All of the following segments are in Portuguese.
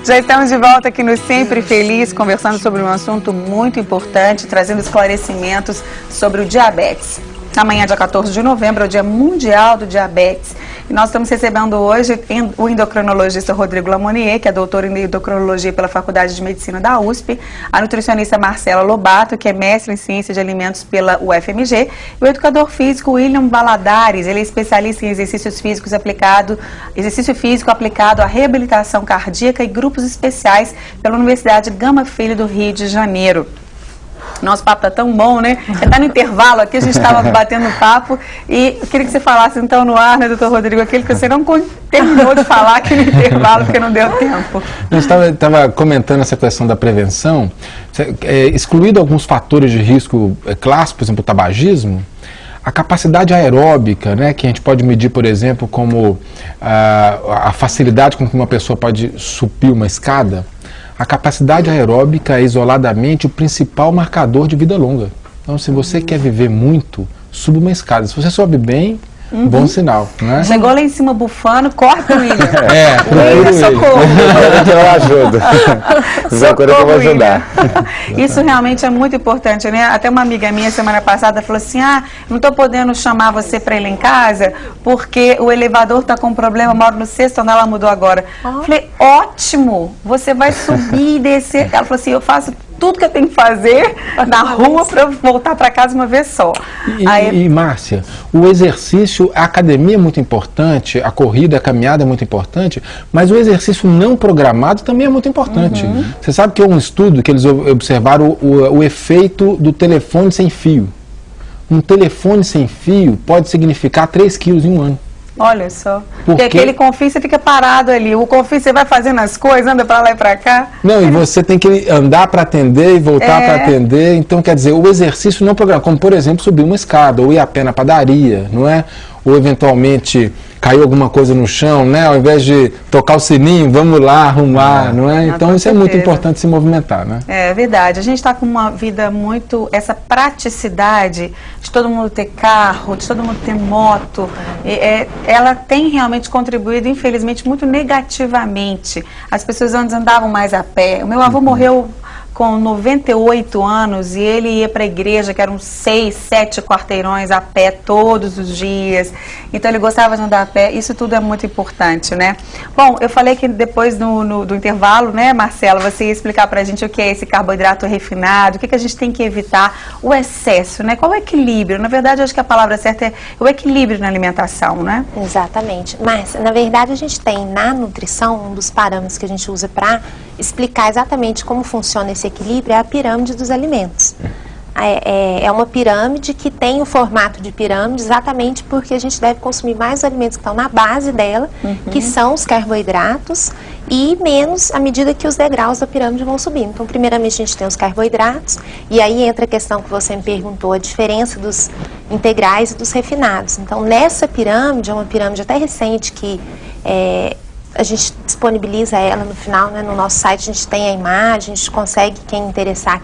Já estamos de volta aqui no Sempre Feliz, conversando sobre um assunto muito importante, trazendo esclarecimentos sobre o diabetes. Amanhã, dia 14 de novembro, é o Dia Mundial do Diabetes. E nós estamos recebendo hoje o endocrinologista Rodrigo Lamonier, que é doutor em endocrinologia pela Faculdade de Medicina da USP, a nutricionista Marcela Lobato, que é mestre em ciência de alimentos pela UFMG, e o educador físico William Valadares. Ele é especialista em exercício físico aplicado à reabilitação cardíaca e grupos especiais pela Universidade Gama Filho do Rio de Janeiro. Nosso papo tá tão bom, né? Tá no intervalo aqui, a gente estava batendo papo e eu queria que você falasse então no ar, né, doutor Rodrigo, aquele que você não terminou de falar aqui no intervalo porque não deu tempo. Eu estava comentando essa questão da prevenção, excluído alguns fatores de risco clássicos, por exemplo, o tabagismo, a capacidade aeróbica, né, que a gente pode medir, por exemplo, como a facilidade com que uma pessoa pode subir uma escada. A capacidade aeróbica é isoladamente o principal marcador de vida longa. Então, se você quer viver muito, suba uma escada. Se você sobe bem, bom sinal, né? Chegou lá em cima bufando, corre pro William. William, socorro. Eu ajudo. Socorro, eu vou ajudar. Isso realmente é muito importante, né? Até uma amiga minha semana passada falou assim, não estou podendo chamar você para ir lá em casa porque o elevador está com problema, moro no sexto andar, ela mudou agora. Falei, ótimo, você vai subir e descer. Ela falou assim, eu faço tudo que eu tenho que fazer na rua para voltar para casa uma vez só. E Márcia, o exercício, a academia é muito importante, a corrida, a caminhada é muito importante, mas o exercício não programado também é muito importante. Você sabe que é um estudo que eles observaram o efeito do telefone sem fio. Um telefone sem fio pode significar 3 quilos em um ano. Olha só, porque aquele Confins você fica parado ali, o Confins você vai fazendo as coisas, anda para lá e para cá. Não, e você tem que andar para atender e voltar para atender, então quer dizer, o exercício não programado, como por exemplo subir uma escada, ou ir a pé na padaria, não é? Ou eventualmente caiu alguma coisa no chão, né? Ao invés de tocar o sininho, vamos lá arrumar, não é? Então isso é muito importante se movimentar, né? É verdade. A gente está com uma vida muito, essa praticidade de todo mundo ter carro, de todo mundo ter moto, ela tem realmente contribuído, infelizmente, muito negativamente. As pessoas antes andavam mais a pé. O meu avô morreu com 98 anos e ele ia para a igreja, que eram 6, 7 quarteirões a pé todos os dias. Então ele gostava de andar a pé. Isso tudo é muito importante, né? Bom, eu falei que depois do intervalo, né, Marcela, você ia explicar para a gente o que é esse carboidrato refinado, o que a gente tem que evitar, o excesso, né? Qual é o equilíbrio? Na verdade, eu acho que a palavra certa é o equilíbrio na alimentação, né? Exatamente. Mas, na verdade, a gente tem na nutrição, um dos parâmetros que a gente usa para explicar exatamente como funciona esse equilíbrio é a pirâmide dos alimentos. É uma pirâmide que tem o formato de pirâmide exatamente porque a gente deve consumir mais os alimentos que estão na base dela, que são os carboidratos, e menos à medida que os degraus da pirâmide vão subindo. Então, primeiramente, a gente tem os carboidratos, e aí entra a questão que você me perguntou, a diferença dos integrais e dos refinados. Então, nessa pirâmide, é uma pirâmide até recente que a gente disponibiliza ela no final, né, no nosso site a gente tem a imagem, a gente consegue, quem interessar,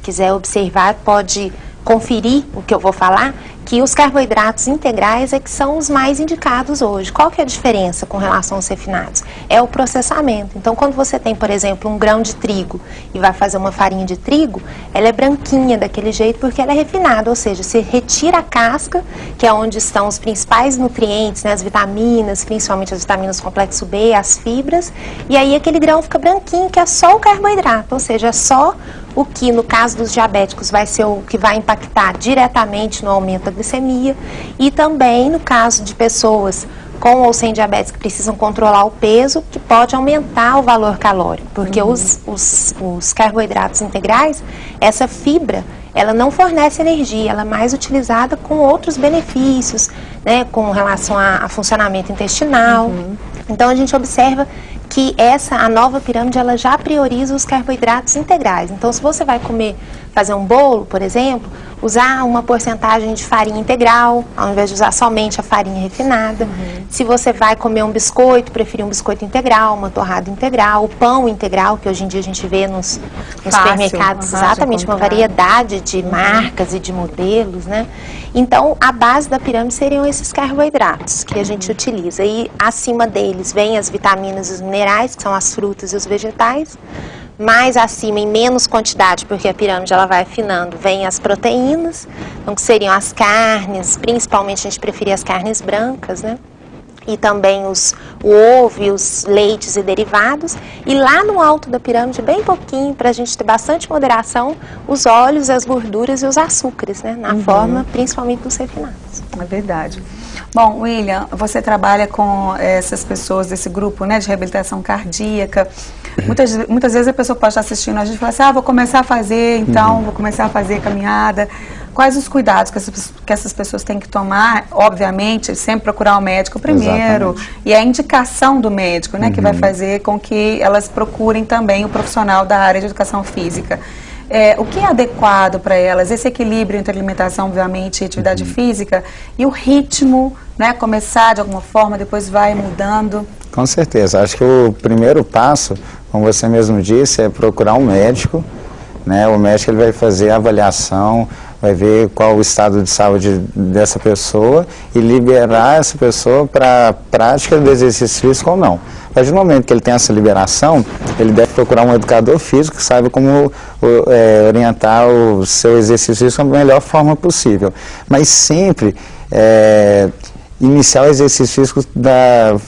quiser observar, pode conferir o que eu vou falar, que os carboidratos integrais é que são os mais indicados hoje. Qual que é a diferença com relação aos refinados? É o processamento. Então, quando você tem, por exemplo, um grão de trigo e vai fazer uma farinha de trigo, ela é branquinha daquele jeito porque ela é refinada, ou seja, você retira a casca, que é onde estão os principais nutrientes, né, as vitaminas, principalmente as vitaminas complexo B, as fibras, e aí aquele grão fica branquinho, que é só o carboidrato, ou seja, é só o que, no caso dos diabéticos, vai ser o que vai impactar diretamente no aumento da glicemia, e também no caso de pessoas com ou sem diabetes que precisam controlar o peso, que pode aumentar o valor calórico, porque os carboidratos integrais, essa fibra, ela não fornece energia, ela é mais utilizada com outros benefícios, né, com relação a funcionamento intestinal. Então a gente observa que a nova pirâmide, ela já prioriza os carboidratos integrais. Então, se você vai comer fazer um bolo, por exemplo, usar uma porcentagem de farinha integral, ao invés de usar somente a farinha refinada. Se você vai comer um biscoito, preferir um biscoito integral, uma torrada integral, o pão integral, que hoje em dia a gente vê nos supermercados, exatamente, uma variedade de marcas e de modelos, né? Então, a base da pirâmide seriam esses carboidratos que a gente utiliza. E acima deles vem as vitaminas e os minerais, que são as frutas e os vegetais. Mais acima, em menos quantidade, porque a pirâmide ela vai afinando, vem as proteínas, então que seriam as carnes, principalmente a gente preferia as carnes brancas, né? E também o ovo e os leites e derivados. E lá no alto da pirâmide, bem pouquinho, para a gente ter bastante moderação, os óleos, as gorduras e os açúcares, né? Na forma, principalmente dos refinados. É verdade. Bom, William, você trabalha com essas pessoas desse grupo, né, de reabilitação cardíaca. Muitas vezes a pessoa pode estar assistindo a gente e falar assim, vou começar a fazer, então, vou começar a fazer caminhada. Quais os cuidados que essas pessoas têm que tomar? Obviamente, sempre procurar o médico primeiro. Exatamente. E a indicação do médico, né, que vai fazer com que elas procurem também o profissional da área de educação física. O que é adequado para elas? Esse equilíbrio entre alimentação, obviamente, e atividade física e o ritmo, né? Começar de alguma forma, depois vai mudando. Com certeza. Acho que o primeiro passo, como você mesmo disse, é procurar um médico, né? O médico ele vai fazer a avaliação, vai ver qual o estado de saúde dessa pessoa e liberar essa pessoa para a prática do exercício físico ou não. A partir do momento que ele tem essa liberação, ele deve procurar um educador físico que saiba como orientar o seu exercício físico da melhor forma possível. Mas sempre iniciar o exercício físico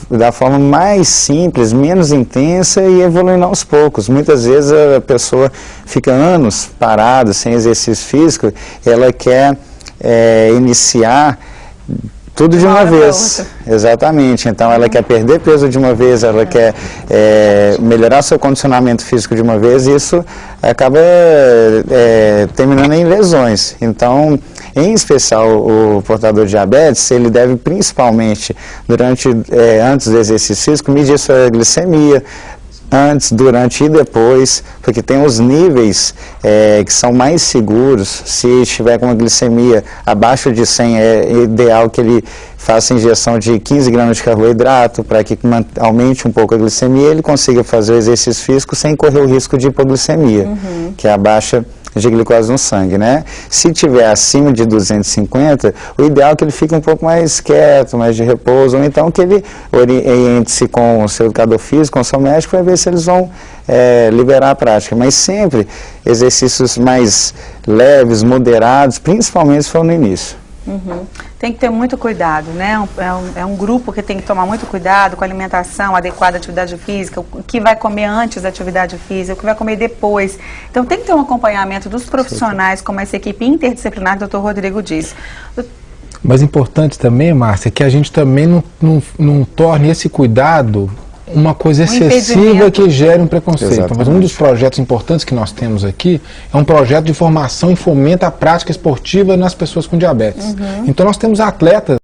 da forma mais simples, menos intensa e evoluindo aos poucos. Muitas vezes a pessoa fica anos parada, sem exercício físico, ela quer iniciar tudo de uma vez. Exatamente. Então ela quer perder peso de uma vez, ela quer melhorar seu condicionamento físico de uma vez e isso acaba terminando em lesões. Então, em especial o portador de diabetes, ele deve principalmente, antes do exercício físico, medir sua glicemia, antes, durante e depois, porque tem os níveis que são mais seguros. Se estiver com uma glicemia abaixo de 100, é ideal que ele faça injeção de 15 gramas de carboidrato para que aumente um pouco a glicemia e ele consiga fazer o exercício físico sem correr o risco de hipoglicemia, que é a baixa de glicose no sangue, né? Se tiver acima de 250, o ideal é que ele fique um pouco mais quieto, mais de repouso, ou então que ele oriente-se com o seu educador físico, com o seu médico, para ver se eles vão liberar a prática. Mas sempre exercícios mais leves, moderados, principalmente se for no início. Tem que ter muito cuidado, né? É um grupo que tem que tomar muito cuidado com a alimentação adequada à atividade física, o que vai comer antes da atividade física, o que vai comer depois. Então tem que ter um acompanhamento dos profissionais, como essa equipe interdisciplinar que o Dr. Rodrigo disse. Mas importante também, Márcia, que a gente também não torne esse cuidado uma coisa excessiva que gere um preconceito. Exatamente. Mas um dos projetos importantes que nós temos aqui é um projeto de formação e fomento à prática esportiva nas pessoas com diabetes. Então nós temos atletas